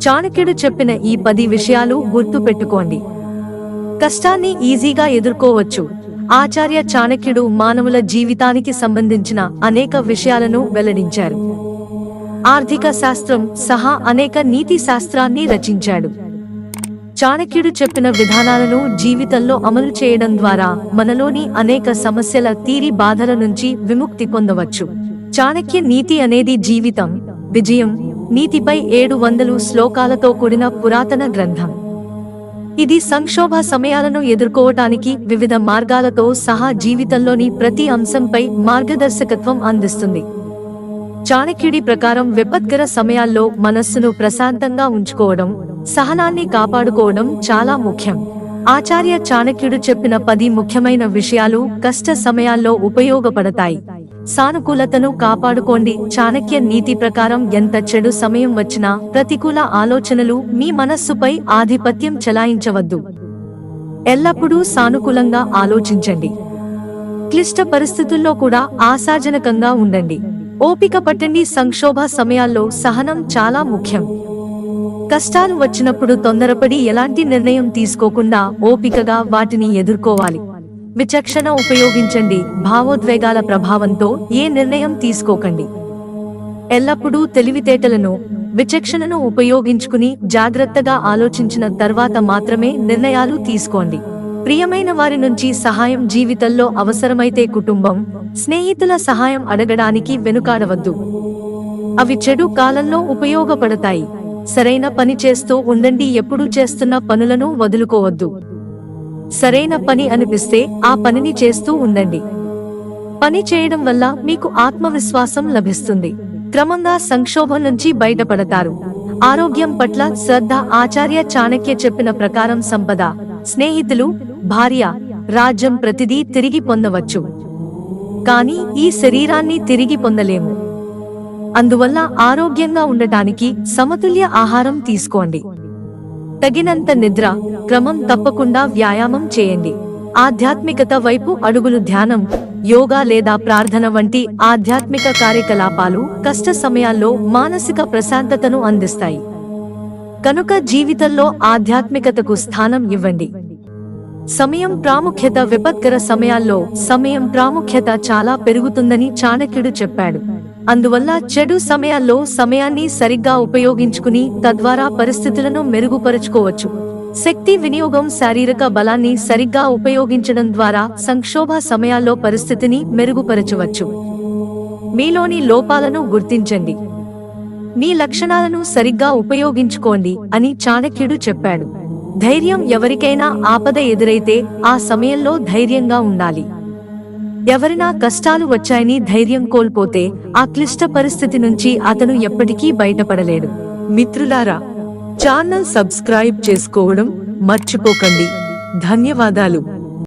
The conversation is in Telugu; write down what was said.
చాణక్యుడు చెప్పిన ఈ 10 విషయాలు గుర్తు పెట్టుకోండి. కష్టాన్ని ఈజీగా ఎదుర్కోవచ్చు. ఆచార్య చాణక్యుడు మానవుల జీవితానికి సంబంధించిన అనేక విషయాలను వెల్లడించారు. ఆర్థిక శాస్త్రం సహా అనేక నీతి శాస్త్రాన్ని రచించాడు. చాణక్యుడు చెప్పిన విధానాలను జీవితంలో అమలు చేయడం ద్వారా మనలోని అనేక సమస్యల తీరి బాధల నుంచి విముక్తి పొందవచ్చు. చాణక్య నీతి అనేది జీవితం, విజయం, నీతిపై 700 శ్లోకాలతో కూడిన పురాతన గ్రంథం. ఇది సంక్షోభ సమయాలను ఎదుర్కోవటానికి వివిధ మార్గాలతో సహా జీవితంలోని ప్రతి అంశంపై మార్గదర్శకత్వం అందిస్తుంది. చాణక్యుడి ప్రకారం విపత్కర సమయాల్లో మనస్సును ప్రశాంతంగా ఉంచుకోవడం, సహనాన్ని కాపాడుకోవడం చాలా ముఖ్యం. ఆచార్య చాణక్యుడు చెప్పిన 10 ముఖ్యమైన విషయాలు కష్ట సమయాల్లో ఉపయోగపడతాయి. సానుకూలతను కాపాడుకోండి. చాణక్య నీతి ప్రకారం ఎంత చెడు సమయం వచ్చినా ప్రతికూల ఆలోచనలు మీ మనస్సుపై ఆధిపత్యం చెలాయించవద్దు. ఎల్లప్పుడూ సానుకూలంగా ఆలోచించండి. క్లిష్ట పరిస్థితుల్లో కూడా ఆశాజనకంగా ఉండండి. ఓపిక పట్టండి. సంక్షోభ సమయాల్లో సహనం చాలా ముఖ్యం. కష్టాలు వచ్చినప్పుడు తొందరపడి ఎలాంటి నిర్ణయం తీసుకోకుండా ఓపికగా వాటిని ఎదుర్కోవాలి. విచక్షణ ఉపయోగించండి. భావోద్వేగాల ప్రభావంతో ఏ నిర్ణయం తీసుకోకండి. ఎల్లప్పుడూ తెలివితేటలను, విచక్షణను ఉపయోగించుకుని జాగ్రత్తగా ఆలోచించిన తర్వాత మాత్రమే నిర్ణయాలు తీసుకోండి. ప్రియమైన వారి నుంచి సహాయం జీవితంలో అవసరమైతే కుటుంబం, స్నేహితుల సహాయం అడగడానికి వెనుకాడవద్దు. అవి చెడు కాలంలో ఉపయోగపడతాయి. సరైన పని చేస్తూ ఉండండి. ఎప్పుడూ చేస్తున్న పనులను వదులుకోవద్దు. సరైన పని అనిపిస్తే ఆ పనిని చేస్తూ ఉండండి. పని చేయడం వల్ల మీకు ఆత్మవిశ్వాసం లభిస్తుంది. క్రమంగా సంక్షోభం నుంచి బయటపడతారు. ఆరోగ్యం పట్ల శ్రద్ధ. ఆచార్య చాణక్య చెప్పిన ప్రకారం సంపద, స్నేహితులు, భార్య, రాజ్యం ప్రతిదీ తిరిగి పొందవచ్చు. కానీ ఈ శరీరాన్ని తిరిగి పొందలేము. అందువల్ల ఆరోగ్యంగా ఉండటానికి సమతుల్య ఆహారం తీసుకోండి. తగినంత నిద్ర, క్రమం తప్పకుండా వ్యాయామం చేయండి. ఆధ్యాత్మికత వైపు అడుగులు. ధ్యానం, యోగా లేదా ప్రార్థన వంటి ఆధ్యాత్మిక కార్యకలాపాలు కష్ట సమయాల్లో మానసిక ప్రశాంతతను అందిస్తాయి. కనుక జీవితంలో ఆధ్యాత్మికతకు స్థానం ఇవ్వండి. సమయం ప్రాముఖ్యత. విపత్కర సమయాల్లో సమయం ప్రాముఖ్యత చాలా పెరుగుతుందని చాణక్యుడు చెప్పాడు. అందువల్ల చెడు సమయాల్లో సమయాన్ని సరిగ్గా ఉపయోగించుకుని తద్వారా పరిస్థితులను మెరుగుపరుచుకోవచ్చు. శక్తి వినియోగం. శారీరక బలాన్ని సరిగ్గా ఉపయోగించడం ద్వారా సంక్షోభ సమయాల్లో పరిస్థితిని మెరుగుపరచవచ్చు. మీలోని లోపాలను గుర్తించండి. మీ లక్షణాలను సరిగ్గా ఉపయోగించుకోండి అని చాణక్యుడు చెప్పాడు. ధైర్యం. ఎవరికైనా ఆపద ఎదురైతే ఆ సమయంలో ధైర్యంగా ఉండాలి. ఎవరైనా కష్టాలు వచ్చాయని ధైర్యం కోల్పోతే ఆ క్లిష్ట పరిస్థితి నుంచి అతను ఎప్పటికీ బయటపడలేడు. మిత్రులారా, ఛానల్ సబ్స్క్రైబ్ చేసుకోవడం మర్చిపోకండి. ధన్యవాదాలు.